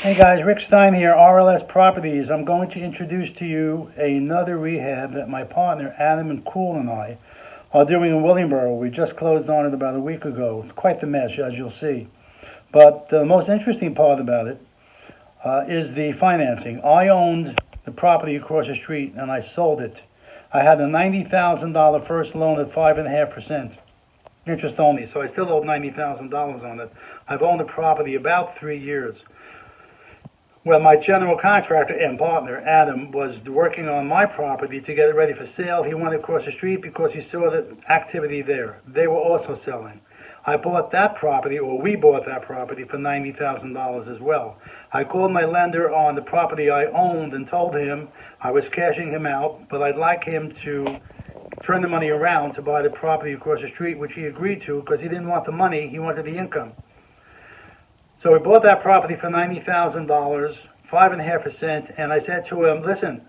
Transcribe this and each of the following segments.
Hey guys, Rick Stein here, RLS Properties. I'm going to introduce to you another rehab that my partner Adam and Cool and I are doing in Willingboro. We just closed on it about a week ago. It's quite the mess, as you'll see. But the most interesting part about it is the financing. I owned the property across the street and I sold it. I had a $90,000 first loan at 5.5% interest only, so I still owe $90,000 on it. I've owned the property about 3 years. Well, my general contractor and partner, Adam, was working on my property to get it ready for sale. He went across the street because he saw the activity there. They were also selling. I bought that property, or we bought that property, for $90,000 as well. I called my lender on the property I owned and told him I was cashing him out, but I'd like him to turn the money around to buy the property across the street, which he agreed to because he didn't want the money, he wanted the income. So we bought that property for $90,000, 5.5%, and I said to him, listen,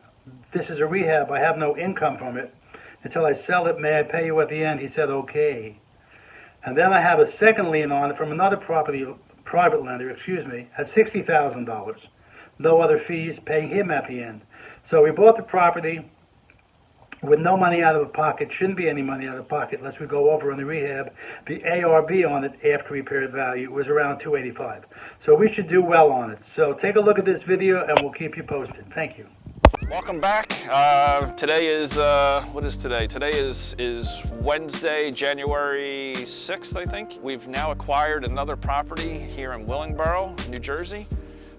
this is a rehab, I have no income from it. Until I sell it, may I pay you at the end? He said, okay. And then I have a second lien on it from another private lender, at $60,000. No other fees, paying him at the end. So we bought the property with no money out of the pocket. Shouldn't be any money out of the pocket unless we go over on the rehab. The ARV on it after repaired value was around $285. So we should do well on it. So take a look at this video and we'll keep you posted. Thank you. Welcome back. Today is, what is today? Today is Wednesday, January 6th, I think. We've now acquired another property here in Willingboro, New Jersey.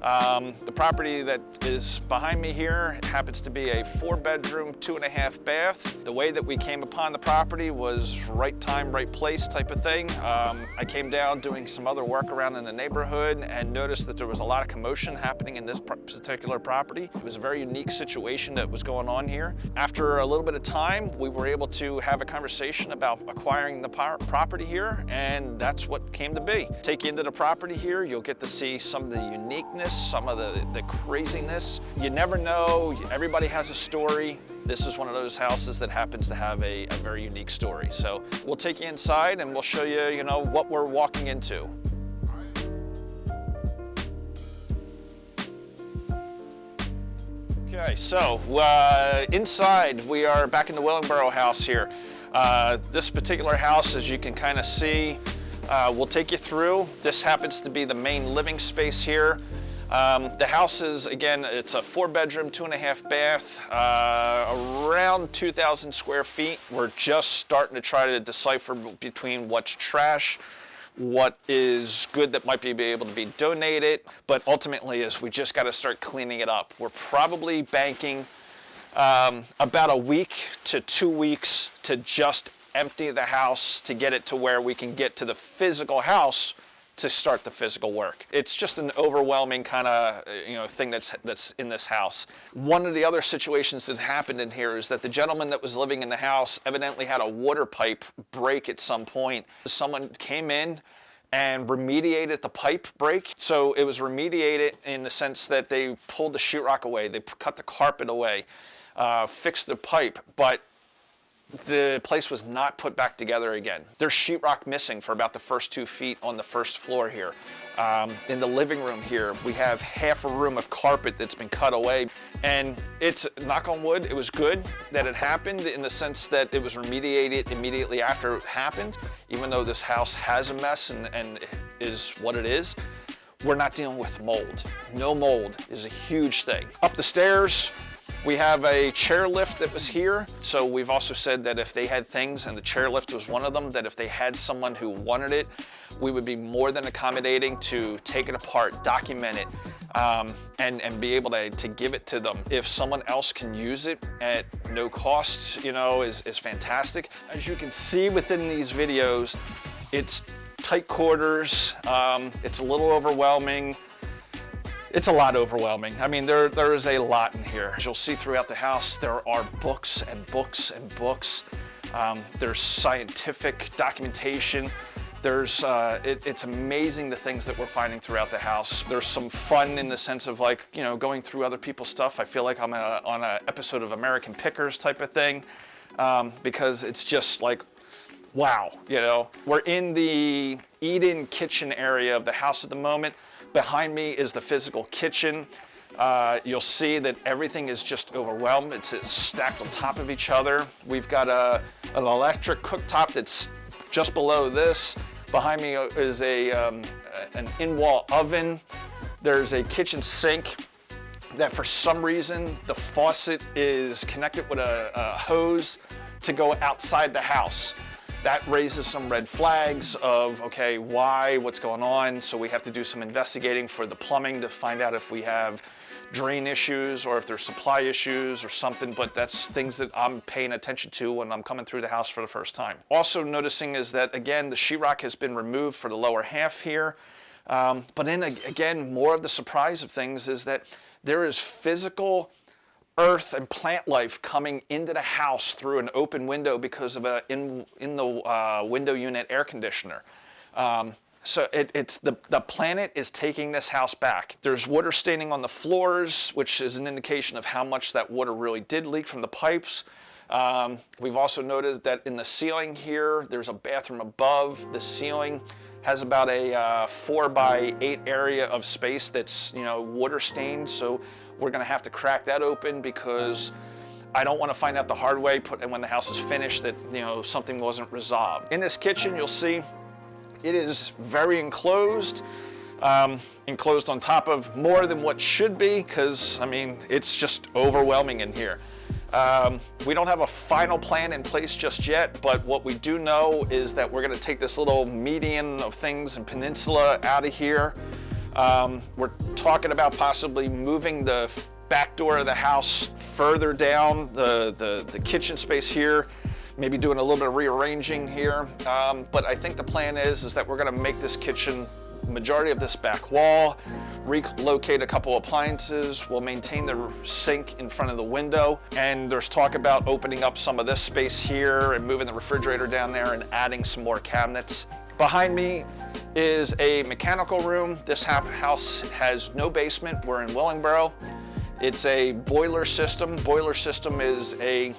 The property that is behind me here happens to be a 4-bedroom, 2.5 bath. The way that we came upon the property was right time, right place type of thing. I came down doing some other work around in the neighborhood and noticed that there was a lot of commotion happening in this particular property. It was a very unique situation that was going on here. After a little bit of time, we were able to have a conversation about acquiring the property here, and that's what came to be. Take you into the property here, you'll get to see some of the uniqueness, some of the craziness. You never know, everybody has a story. This is one of those houses that happens to have a very unique story. So we'll take you inside and we'll show you, what we're walking into. Okay, so inside we are back in the Willingboro house here. This particular house, as you can kind of see, we'll take you through. This happens to be the main living space here. The house is, again, it's a 4-bedroom, 2.5 bath, around 2,000 square feet. We're just starting to try to decipher between what's trash, what is good that might be able to be donated, but ultimately we just got to start cleaning it up. We're probably banking about a week to 2 weeks to just empty the house to get it to where we can get to the physical house to start the physical work. It's just an overwhelming kind of thing that's in this house. One of the other situations that happened in here is that the gentleman that was living in the house evidently had a water pipe break at some point. Someone came in and remediated the pipe break. So it was remediated in the sense that they pulled the sheetrock away, they cut the carpet away, fixed the pipe, but the place was not put back together again. There's sheetrock missing for about the first 2 feet on the first floor here. In the living room here, we have half a room of carpet that's been cut away. And it's, knock on wood, it was good that it happened in the sense that it was remediated immediately after it happened. Even though this house has a mess and is what it is, we're not dealing with mold. No mold is a huge thing. Up the stairs, we have a chairlift that was here. So we've also said that if they had things, and the chairlift was one of them, that if they had someone who wanted it, we would be more than accommodating to take it apart, document it, and be able to give it to them. If someone else can use it at no cost, is fantastic. As you can see within these videos, it's tight quarters, it's a little overwhelming. It's a lot overwhelming. I mean, there is a lot in here. As you'll see throughout the house, there are books and books and books. There's scientific documentation. It's amazing the things that we're finding throughout the house. There's some fun in the sense of going through other people's stuff. I feel like I'm on an episode of American Pickers type of thing because it's just like, wow, We're in the eat-in kitchen area of the house at the moment. Behind me is the physical kitchen. You'll see that everything is just overwhelmed. It's stacked on top of each other. We've got an electric cooktop that's just below this. Behind me is an in-wall oven. There's a kitchen sink that for some reason the faucet is connected with a hose to go outside the house. That raises some red flags of, okay, why, what's going on? So we have to do some investigating for the plumbing to find out if we have drain issues or if there's supply issues or something, but that's things that I'm paying attention to when I'm coming through the house for the first time. Also noticing is that, again, the sheetrock has been removed for the lower half here. But then again, more of the surprise of things is that there is physical earth and plant life coming into the house through an open window because of in the window unit air conditioner. So it's the planet is taking this house back. There's water staining on the floors, which is an indication of how much that water really did leak from the pipes. We've also noted that in the ceiling here, there's a bathroom above. The ceiling has about a 4x8 area of space that's, water stained. So we're going to have to crack that open because I don't want to find out the hard way when the house is finished that, something wasn't resolved. In this kitchen, you'll see it is very enclosed, enclosed on top of more than what should be because, it's just overwhelming in here. We don't have a final plan in place just yet, but what we do know is that we're going to take this little median of things and peninsula out of here. We're talking about possibly moving the back door of the house further down the kitchen space here, maybe doing a little bit of rearranging here. But I think the plan is that we're going to make this kitchen majority of this back wall, relocate a couple appliances, we'll maintain the sink in front of the window, and there's talk about opening up some of this space here and moving the refrigerator down there and adding some more cabinets. Behind me is a mechanical room. This house has no basement. We're in Willingboro. It's a boiler system. Boiler system is a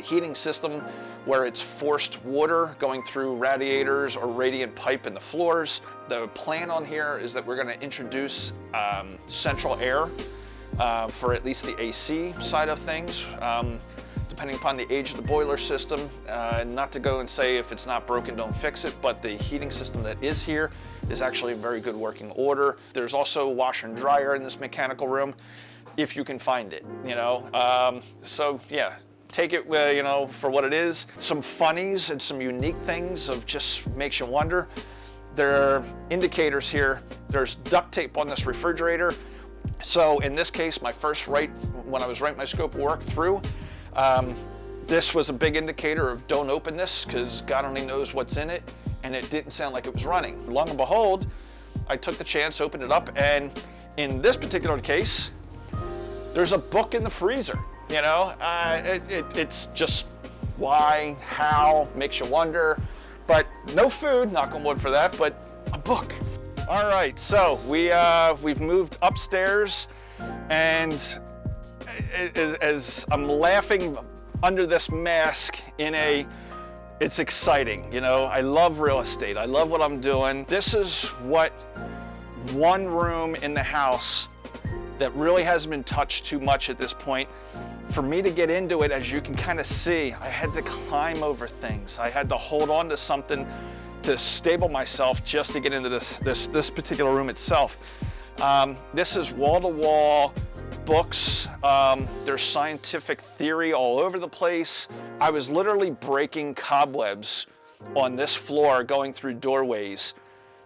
heating system where it's forced water going through radiators or radiant pipe in the floors. The plan on here is that we're going to introduce central air for at least the AC side of things, depending upon the age of the boiler system. Not to go and say if it's not broken, don't fix it, but the heating system that is here is actually in very good working order. There's also a washer and dryer in this mechanical room, if you can find it, So yeah, take it, for what it is. Some funnies and some unique things of just makes you wonder. There are indicators here. There's duct tape on this refrigerator. So in this case, when I was writing my scope of work through, this was a big indicator of don't open this because God only knows what's in it, and it didn't sound like it was running. Lo and behold, I took the chance, opened it up, and in this particular case, there's a book in the freezer. It's just why, how, makes you wonder, but no food, knock on wood for that, but a book. All right, so we've moved upstairs, and as I'm laughing under this mask it's exciting. I love real estate. I love what I'm doing. This is what one room in the house that really hasn't been touched too much at this point. For me to get into it, as you can kind of see, I had to climb over things. I had to hold on to something to stable myself just to get into this particular room itself. This is wall-to-wall books. There's scientific theory all over the place. I was literally breaking cobwebs on this floor going through doorways.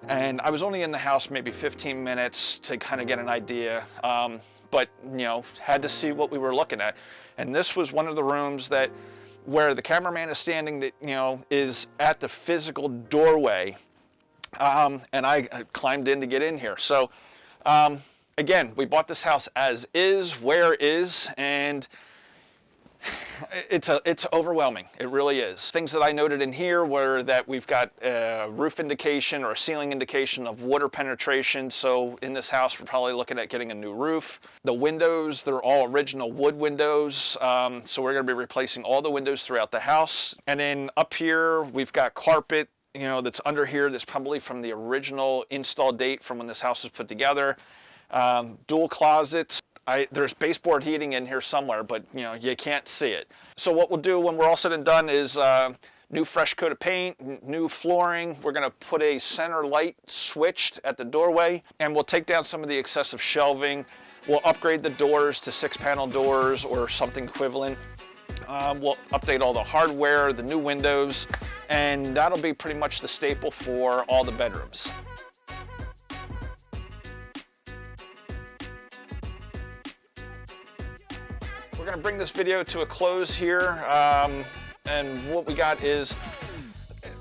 And I was only in the house maybe 15 minutes to kind of get an idea, but had to see what we were looking at. And this was one of the rooms where the cameraman is standing that is at the physical doorway, and I climbed in to get in here. So again, we bought this house as is, where is, and it's overwhelming. It really is. Things that I noted in here were that we've got a roof indication or a ceiling indication of water penetration. So in this house, we're probably looking at getting a new roof. The windows, they're all original wood windows. So we're going to be replacing all the windows throughout the house. And then up here, we've got carpet you know, that's under here that's probably from the original install date from when this house was put together. Dual closets. There's baseboard heating in here somewhere, but you know, you can't see it. So what we'll do when we're all said and done is new fresh coat of paint, new flooring. We're gonna put a center light switched at the doorway, and we'll take down some of the excessive shelving. We'll upgrade the doors to 6-panel doors or something equivalent. We'll update all the hardware, the new windows, and that'll be pretty much the staple for all the bedrooms. We're gonna bring this video to a close here, and what we got is,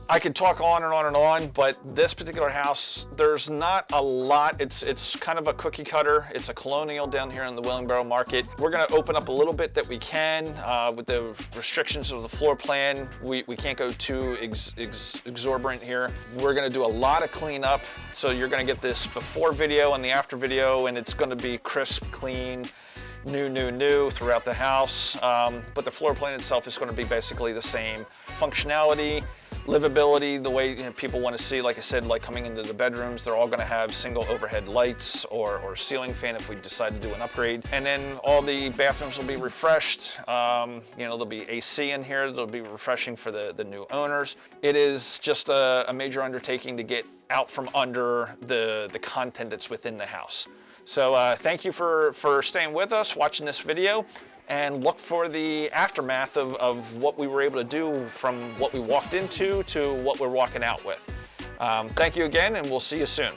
I could talk on and on and on, but this particular house, there's not a lot. It's kind of a cookie cutter. It's a colonial down here in the Willingboro market. We're gonna open up a little bit that we can with the restrictions of the floor plan. We can't go too exorbitant here. We're gonna do a lot of cleanup, so you're gonna get this before video and the after video, and it's gonna be crisp, clean, new throughout the house. But the floor plan itself is gonna be basically the same. Functionality, livability, the way people want to see, like I said, like coming into the bedrooms, they're all going to have single overhead lights or ceiling fan if we decide to do an upgrade. And then all the bathrooms will be refreshed. There'll be AC in here. That'll be refreshing for the new owners. It is just a major undertaking to get out from under the content that's within the house. So thank you for staying with us, watching this video, and look for the aftermath of what we were able to do from what we walked into to what we're walking out with. Thank you again, and we'll see you soon.